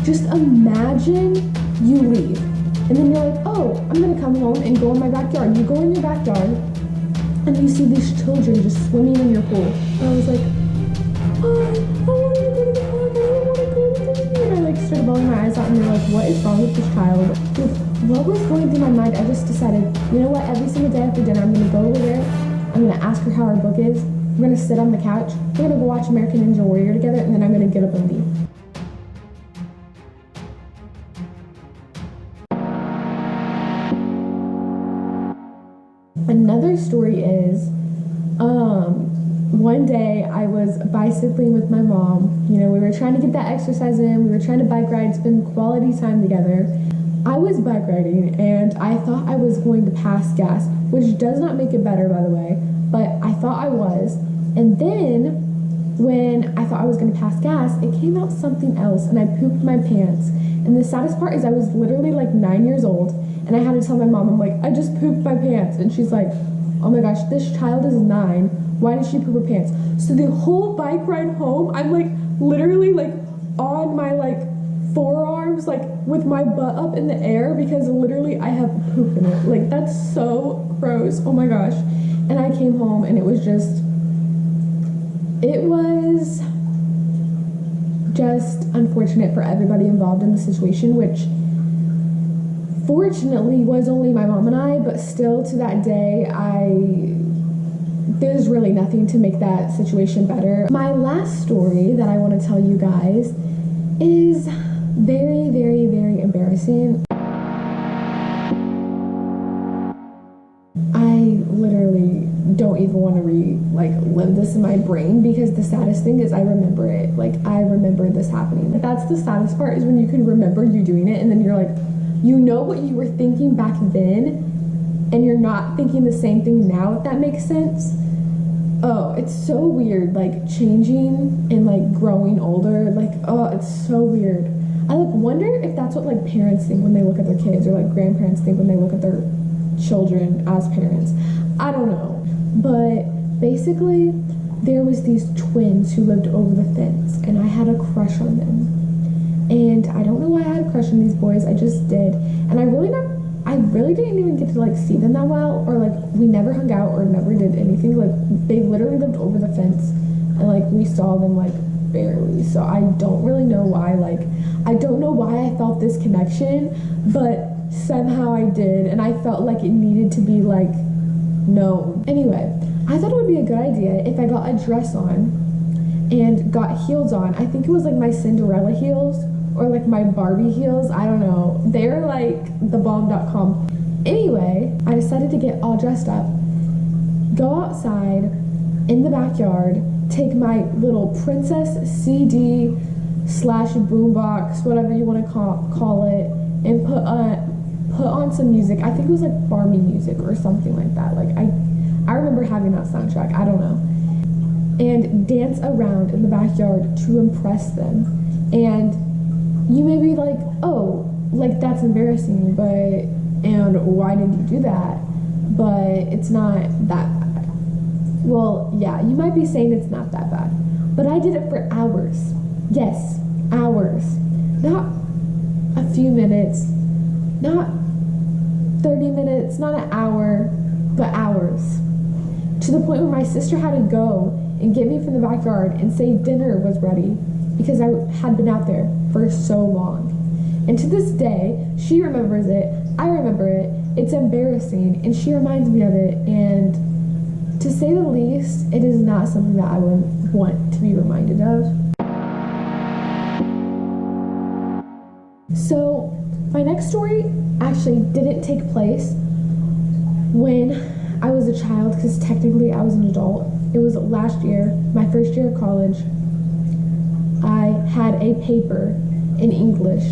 Just imagine you leave, and then you're like, oh, I'm gonna come home and go in my backyard. You go in your backyard, and you see these children just swimming in your pool. And I was like, oh, I want to go to the park, I don't want to go to the park. And I like started bawling my eyes out, and they're like, what is wrong with this child? With what was going through my mind, I just decided, you know what, every single day after dinner, I'm gonna go over there, I'm gonna ask her how her book is, we're gonna sit on the couch, we're gonna go watch American Ninja Warrior together, and then I'm gonna get up and leave. Another story is, one day I was bicycling with my mom. You know, we were trying to get that exercise in, we were trying to bike ride, spend quality time together. I was bike riding and I thought I was going to pass gas, which does not make it better, by the way, but I thought I was. And then when I thought I was going to pass gas, it came out something else and I pooped my pants. And the saddest part is I was literally like 9 years old and I had to tell my mom, I'm like, I just pooped my pants. And she's like, oh my gosh, this child is 9. Why did she poop her pants? So the whole bike ride home, I'm like literally like on my like forearms, like with my butt up in the air because literally I have poop in it. Like that's so gross. Oh my gosh. And I came home and it was just unfortunate for everybody involved in the situation, which fortunately was only my mom and I, but still to that day, there's really nothing to make that situation better. My last story that I want to tell you guys is very, very, very embarrassing. I literally don't even want to live this in my brain because the saddest thing is I remember it. Like, I remember this happening. That's the saddest part, is when you can remember you doing it and then you're like, you know what you were thinking back then and you're not thinking the same thing now, if that makes sense. Oh, it's so weird, like changing and like growing older. Like, oh, it's so weird. I like wonder if that's what like parents think when they look at their kids, or like grandparents think when they look at their children as parents. I don't know. But basically, there was these twins who lived over the fence and I had a crush on them. And I don't know why I had a crush on these boys, I just did. And I really didn't even get to like see them that well, or like we never hung out or never did anything. Like they literally lived over the fence and like we saw them like barely. So I don't really know why, I don't know why I felt this connection, but somehow I did, and I felt like it needed to be like known. Anyway, I thought it would be a good idea if I got a dress on and got heels on. I think it was like my Cinderella heels or like my Barbie heels, I don't know. They're like thebomb.com. Anyway, I decided to get all dressed up, go outside in the backyard, take my little princess CD / boombox, whatever you want to call it, and put on some music. I think it was like Barbie music or something like that. Like I remember having that soundtrack, I don't know. And dance around in the backyard to impress them. And you may be like, oh, like that's embarrassing, and why did you do that? But it's not that bad. Well, yeah, you might be saying it's not that bad, but I did it for hours. Yes, hours. Not a few minutes, not 30 minutes, not an hour, but hours. To the point where my sister had to go and get me from the backyard and say dinner was ready because I had been out there for so long. And to this day, she remembers it, I remember it, it's embarrassing, and she reminds me of it, and to say the least, it is not something that I would want to be reminded of. So, my next story actually didn't take place when I was a child, because technically I was an adult. It was last year, my first year of college. I had a paper in English,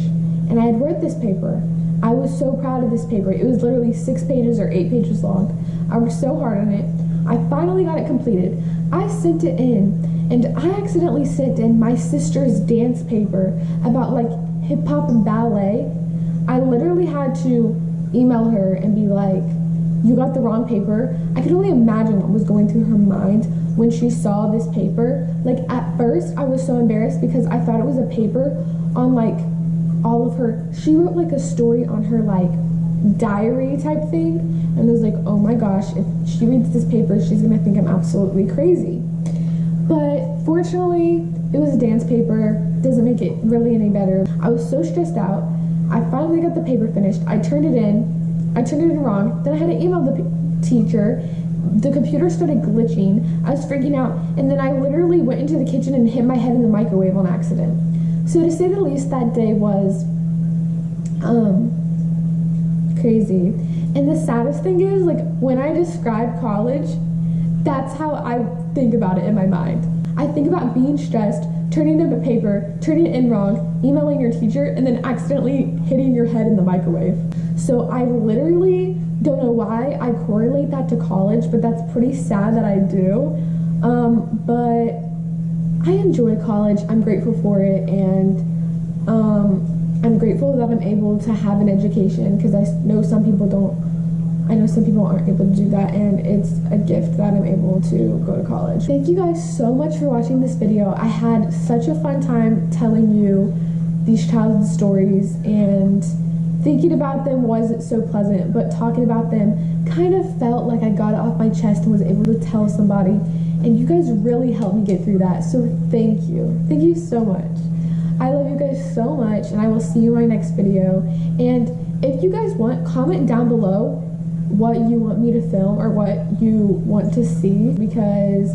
and I had read this paper. I was so proud of this paper. It was literally 6 pages or 8 pages long. I worked so hard on it. I finally got it completed. I sent it in, and I accidentally sent in my sister's dance paper about like hip hop and ballet. I literally had to email her and be like, you got the wrong paper. I could only imagine what was going through her mind when she saw this paper. Like, at first I was so embarrassed because I thought it was a paper on like all of her, she wrote like a story on her like diary type thing, and I was like, oh my gosh, if she reads this paper, she's gonna think I'm absolutely crazy. But fortunately, it was a dance paper, doesn't make it really any better. I was so stressed out. I finally got the paper finished. I turned it in wrong. Then I had to email the teacher. The computer started glitching. I was freaking out, and then I literally went into the kitchen and hit my head in the microwave on accident. So to say the least, that day was crazy. And the saddest thing is, like, when I describe college, that's how I think about it in my mind. I think about being stressed, turning in a paper, turning it in wrong, emailing your teacher, and then accidentally hitting your head in the microwave. So I literally don't know why I correlate that to college, but that's pretty sad that I do. But I enjoy college. I'm grateful for it, and I'm grateful that I'm able to have an education, because I know some people aren't able to do that, and it's a gift that I'm able to go to college. Thank you guys so much for watching this video. I had such a fun time telling you these childhood stories, and thinking about them wasn't so pleasant, but talking about them kind of felt like I got it off my chest and was able to tell somebody, and you guys really helped me get through that, so thank you. Thank you so much. I love you guys so much, and I will see you in my next video. And if you guys want, comment down below what you want me to film or what you want to see, because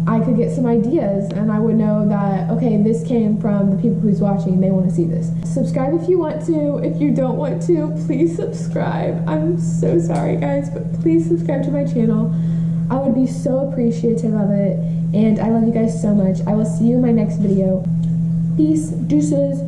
I could get some ideas and I would know that, okay, this came from the people who's watching, they want to see this. Subscribe if you want to. If you don't want to, please subscribe. I'm so sorry guys, but please subscribe to my channel. I would be so appreciative of it, and I love you guys so much. I will see you in my next video. Peace, deuces.